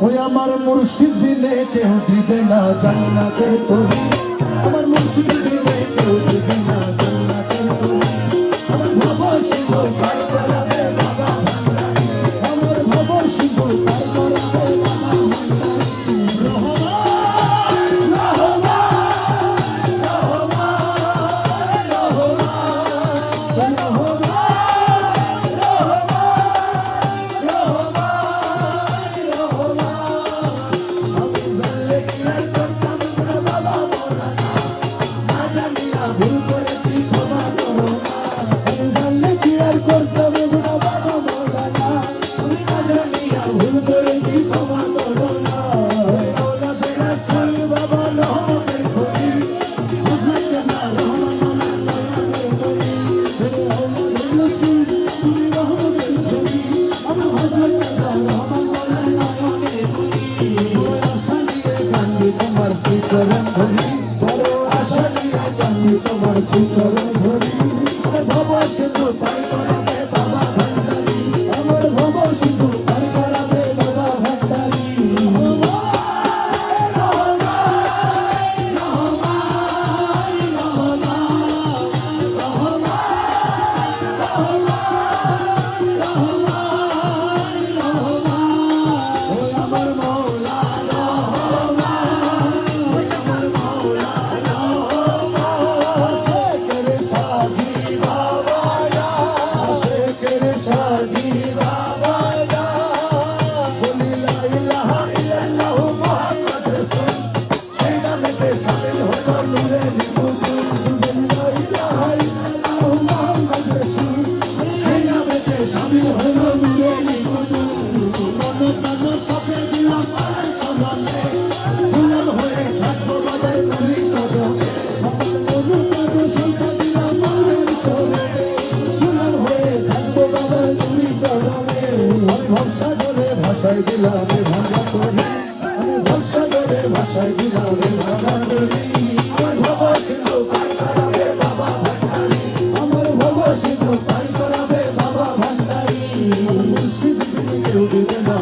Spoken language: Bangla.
ওই আমার মুর্শিদ বিনে কেউ দিবে না জান্নাতে তুমি, আমার মুর্শিদ বিনে কেউ দিবে না জান্নাতে তুমি, আমার ভব সিংহ পার করাবে বাবা ভান্ডারী, আমার ভব সিংহ পার করাবে বাবা ভান্ডারী। রহমান রহমান রহমান রহমান ভুল করেছি ক্ষমা করো না, আমি জানলে কি আর করতাম না বাবা মওলানা, আমি না জানিয়া ভুল করেছি ক্ষমা করো না। ওলাদে রাসূল বাবা রহমতের খনি, হযরত না রহমান নয়নের খনি, ওলাদে রাসূল তুমি রহমতের খনি, আমি হযরত না রহমান নয়নের খনি। আশা নিয়ে জানবি তোমার শ্রীচরণ ধরি, তোমার শ্রীচরণ ধরি, আমার ভব সিন্ধু পার করাবে বাবা ভান্ডারী, আমার ভব সিন্ধু পার করাবে বাবা ভান্ডারী। আমার মওলা ভাষায় দিলামে ভাঙা করি, আমি ভরসা করে ভাষায় দিলামে ভাঙা করি, আমার ভব সিন্ধু পার করাবে বাবা ভান্ডারী, আমার ভব সিন্ধু পার করাবে বাবা ভান্ডারী, মুর্শিদ বিনে কেউ দিবে না।